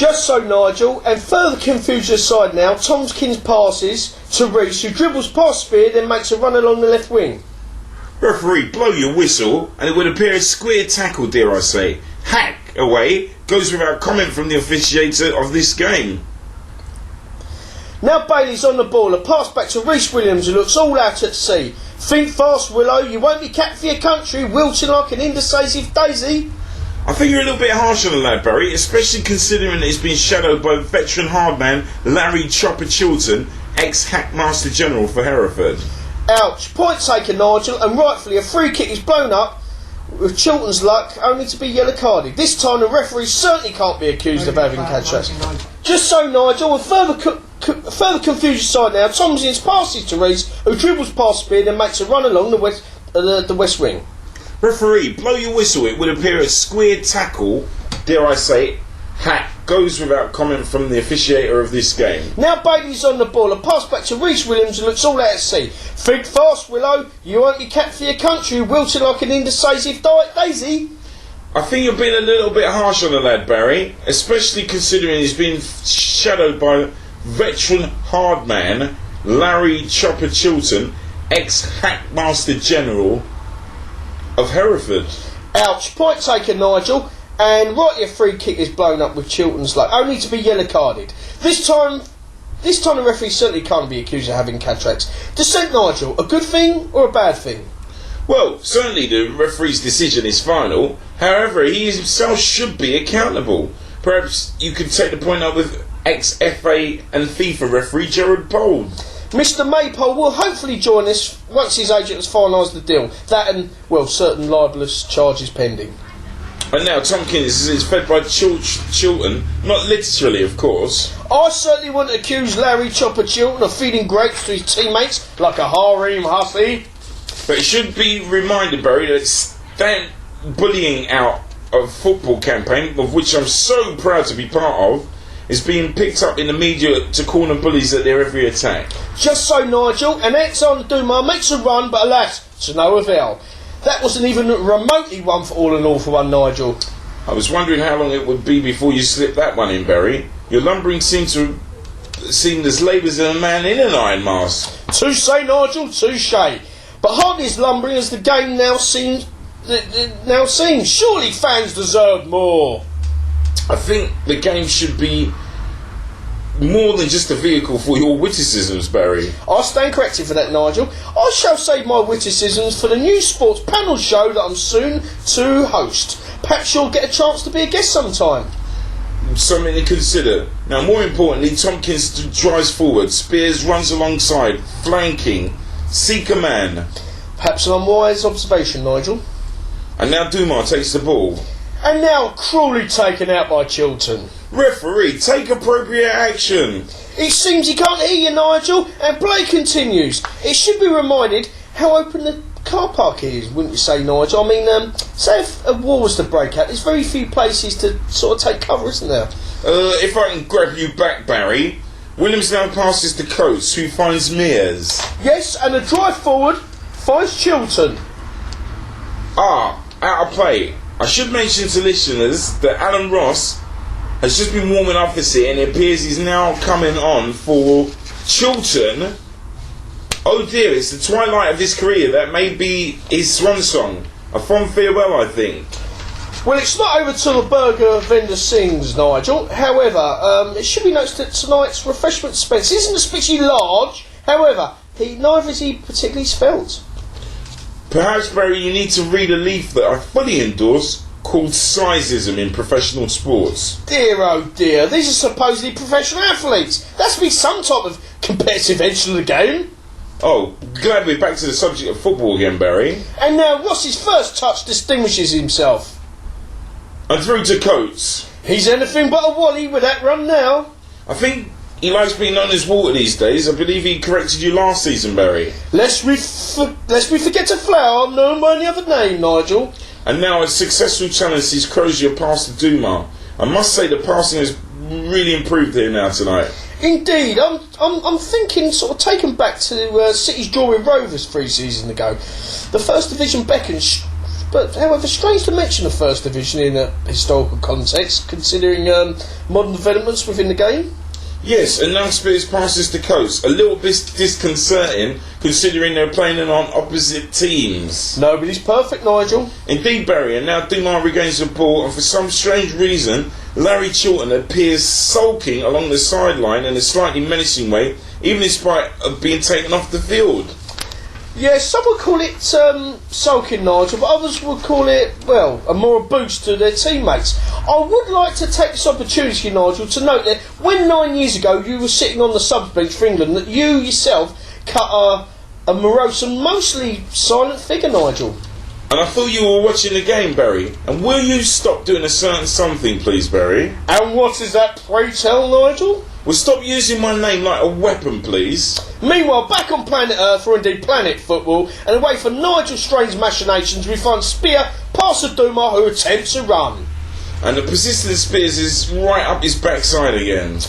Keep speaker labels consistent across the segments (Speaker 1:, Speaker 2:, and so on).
Speaker 1: Just so, Nigel, and further confusion aside now, Tompkins passes to Reese, who dribbles past Spear, then makes a run along the left wing.
Speaker 2: Referee, blow your whistle, and it would appear a square tackle, dare I say. Hack away goes without comment from the officiator of this game.
Speaker 1: Now Bailey's on the ball, a pass back to Reese Williams, who looks all out at sea. Think fast, Willow, you won't be capped for your country, wilting like an indecisive daisy.
Speaker 2: I think you're a little bit harsh on the lad, Barry, especially considering that he's been shadowed by veteran hardman Larry Chopper Chilton, ex-Hackmaster General for Hereford.
Speaker 1: Ouch. Point taken, Nigel, and rightfully a free kick is blown up, with Chilton's luck only to be yellow carded. This time the referee certainly can't be accused of having catch-ups. Just so, Nigel, with further confusion aside now, Tompkins passes to Reese, who dribbles past Spear, then makes a run along the west wing.
Speaker 2: Referee, blow your whistle. It would appear a square tackle, dare I say, hack goes without comment from the officiator of this game.
Speaker 1: Now Bailey's on the ball, a pass back to Reese Williams, who looks all out at sea. Think fast, Willow, you won't be capped for your country, wilting like an indecisive daisy.
Speaker 2: I think you're being a little bit harsh on the lad, Barry, especially considering he's been shadowed by veteran hardman Larry Chopper Chilton, ex-Hackmaster General of Hereford.
Speaker 1: Ouch. Point taken, Nigel, and rightly a free kick is blown up with Chilton's luck, only to be yellow carded. This time the referee certainly can't be accused of having catch-ups. Dissent, Nigel, a good thing or a bad thing?
Speaker 2: Well, certainly the referee's decision is final. However, he himself should be accountable. Perhaps you could take the point up with ex-FA and FIFA referee Gerard Bold.
Speaker 1: Mr Maypole will hopefully join us once his agent has finalised the deal. That and, well, certain libellous charges pending.
Speaker 2: And now Tompkins is fed by Chilton, not literally, of course.
Speaker 1: I certainly wouldn't accuse Larry Chopper Chilton of feeding grapes to his teammates like a harem hussy.
Speaker 2: But it should be reminded, Barry, that that bullying out of football campaign, of which I'm so proud to be part of, is being picked up in the media to corner bullies at their every attack.
Speaker 1: Just so, Nigel, and Alexander Dumas makes a run, but alas, to no avail. That wasn't even remotely one for all and all for one, Nigel.
Speaker 2: I was wondering how long it would be before you slipped that one in, Barry. Your lumbering seemed as laboured as a man in an iron mask.
Speaker 1: Touche, Nigel, touche. But hardly as lumbering as the game now seems. Surely fans deserve more.
Speaker 2: I think the game should be more than just a vehicle for your witticisms, Barry.
Speaker 1: I stand corrected for that, Nigel. I shall save my witticisms for the new sports panel show that I'm soon to host. Perhaps you'll get a chance to be a guest sometime.
Speaker 2: Something to consider. Now, more importantly, Tompkins drives forward, Spears runs alongside, flanking, seek a man.
Speaker 1: Perhaps an unwise observation, Nigel.
Speaker 2: And now Dumas takes the ball.
Speaker 1: And now cruelly taken out by Chilton.
Speaker 2: Referee, take appropriate action.
Speaker 1: It seems he can't hear you, Nigel, and play continues. It should be reminded how open the car park is, wouldn't you say, Nigel? I mean, say if a war was to break out, there's very few places to sort of take cover, isn't there?
Speaker 2: If I can grab you back, Barry. Williams now passes to Coates, who finds Mears.
Speaker 1: Yes, and a drive forward finds Chilton.
Speaker 2: Out of play. I should mention to listeners that Alan Ross has just been warming up for it, and it appears he's now coming on for Chilton. Oh dear, it's the twilight of his career. That may be his swan song. A fond farewell, I think.
Speaker 1: Well, it's not over till the burger vendor sings, Nigel. However, it should be noticed that tonight's refreshment dispense isn't especially large. However, neither is he particularly svelte.
Speaker 2: Perhaps, Barry, you need to read a leaf that I fully endorse called Sizeism in Professional Sports.
Speaker 1: Dear, oh dear, these are supposedly professional athletes. That's be some type of competitive edge to the game.
Speaker 2: Oh, glad we're back to the subject of football again, Barry.
Speaker 1: And now Ross's first touch distinguishes himself.
Speaker 2: And through to Coates.
Speaker 1: He's anything but a wally with that run now.
Speaker 2: I think he likes being known as Walter these days. I believe he corrected you last season, Barry.
Speaker 1: Lest we forget a flower known by any other name, Nigel.
Speaker 2: And now a successful challenge sees Crozier pass to Dumas. I must say the passing has really improved here now tonight.
Speaker 1: Indeed, I'm thinking sort of taken back to City's draw with Rovers 3 seasons ago. The First Division beckons But however, strange to mention the First Division in a historical context, considering modern developments within the game.
Speaker 2: Yes, and now Spurs passes the coast. A little bit disconcerting, considering they're playing on opposite teams.
Speaker 1: Nobody's perfect, Nigel.
Speaker 2: Indeed, Barry, and now Dumar regains the ball, and for some strange reason, Larry Chilton appears sulking along the sideline in a slightly menacing way, even in spite of being taken off the field.
Speaker 1: Yeah, some would call it sulking, Nigel, but others would call it, well, a moral boost to their teammates. I would like to take this opportunity, Nigel, to note that when 9 years ago you were sitting on the subs bench for England, that you yourself cut a morose and mostly silent figure, Nigel.
Speaker 2: And I thought you were watching the game, Barry. And will you stop doing a certain something, please, Barry?
Speaker 1: And what is that, pray tell, Nigel?
Speaker 2: Well, stop using my name like a weapon, please.
Speaker 1: Meanwhile, back on planet Earth, or indeed planet football, and away from Nigel Strange's machinations, we find Spear past the Duma, who attempts a run.
Speaker 2: And the persistent Spears is right up his backside again.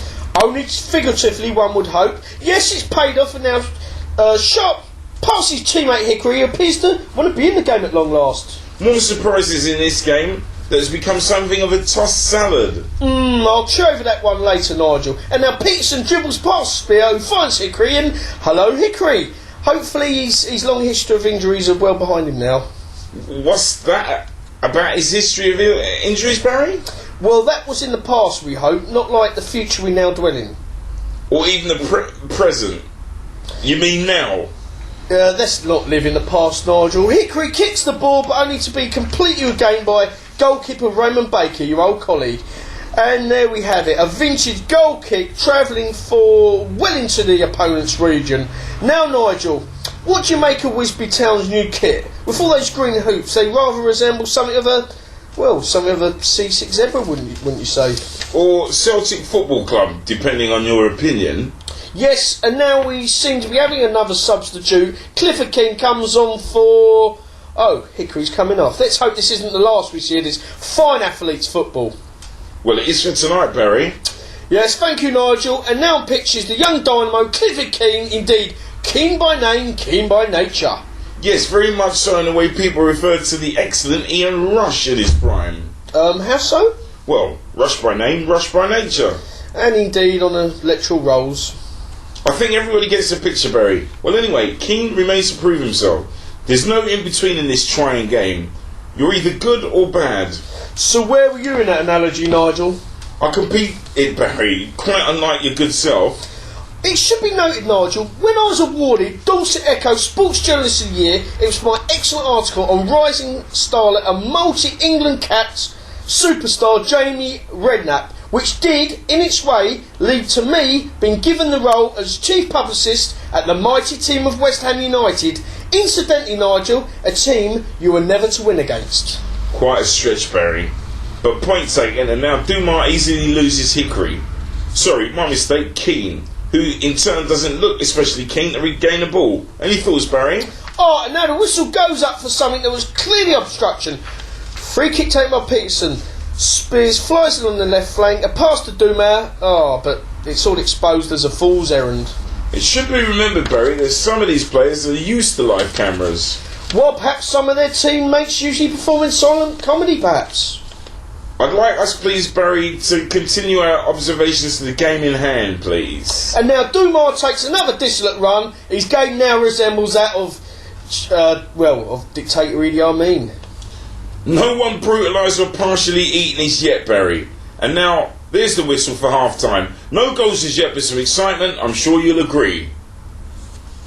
Speaker 1: Only figuratively, one would hope. Yes, it's paid off, and now Sharp past his teammate Hickory, who appears to want to be in the game at long last.
Speaker 2: More surprises in this game that has become something of a tossed salad.
Speaker 1: I'll chew over that one later, Nigel. And now Peterson dribbles past Spear, who finds Hickory, and hello, Hickory. Hopefully his long history of injuries are well behind him now.
Speaker 2: What's that about his history of injuries, Barry?
Speaker 1: Well, that was in the past, we hope, not like the future we now dwell in.
Speaker 2: Or even the present? You mean now?
Speaker 1: Let's not live in the past, Nigel. Hickory kicks the ball, but only to be completely regained by goalkeeper Raymond Baker, your old colleague. And there we have it, a vintage goal kick travelling for well into the opponent's region. Now, Nigel, what do you make of Wisby Town's new kit? With all those green hoops, they rather resemble something of a C6 zebra, wouldn't you say?
Speaker 2: Or Celtic Football Club, depending on your opinion.
Speaker 1: Yes, and now we seem to be having another substitute. Clifford King comes on for... Oh, Hickory's coming off. Let's hope this isn't the last we see of this fine athlete's football.
Speaker 2: Well, it is for tonight, Barry.
Speaker 1: Yes, thank you, Nigel. And now on pitch is the young dynamo, Clifford King, indeed, keen by name, keen by nature.
Speaker 2: Yes, very much so in the way people refer to the excellent Ian Rush at his prime.
Speaker 1: How so?
Speaker 2: Well, Rush by name, Rush by nature.
Speaker 1: And indeed on the literal roles.
Speaker 2: I think everybody gets the picture, Barry. Well, anyway, Keane remains to prove himself. There's no in-between in this trying game. You're either good or bad.
Speaker 1: So where were you in that analogy, Nigel?
Speaker 2: I compete it, Barry, quite unlike your good self.
Speaker 1: It should be noted, Nigel, when I was awarded Dorset Echo Sports Journalist of the Year, it was for my excellent article on rising starlet and multi-England capped superstar Jamie Redknapp, which did, in its way, lead to me being given the role as chief publicist at the mighty team of West Ham United. Incidentally, Nigel, a team you were never to win against.
Speaker 2: Quite a stretch, Barry. But point taken, and now Dumar easily loses Hickory. Sorry, my mistake, Keane, who in turn doesn't look especially keen to regain the ball. Any thoughts, Barry?
Speaker 1: Oh, and now the whistle goes up for something that was clearly obstruction. Free kick taken by Peterson. Spears flies along the left flank, a pass to Dumar. But it's all exposed as a fool's errand.
Speaker 2: It should be remembered, Barry, that some of these players are used to live cameras.
Speaker 1: Well, perhaps some of their teammates usually perform in silent comedy, perhaps.
Speaker 2: I'd like us, please, Barry, to continue our observations to the game in hand, please.
Speaker 1: And now Dumar takes another dissolute run. His game now resembles that of dictator Idi Amin.
Speaker 2: No one brutalised or partially eaten is yet, Barry. And now, there's the whistle for half-time. No goals as yet, but some excitement, I'm sure you'll agree.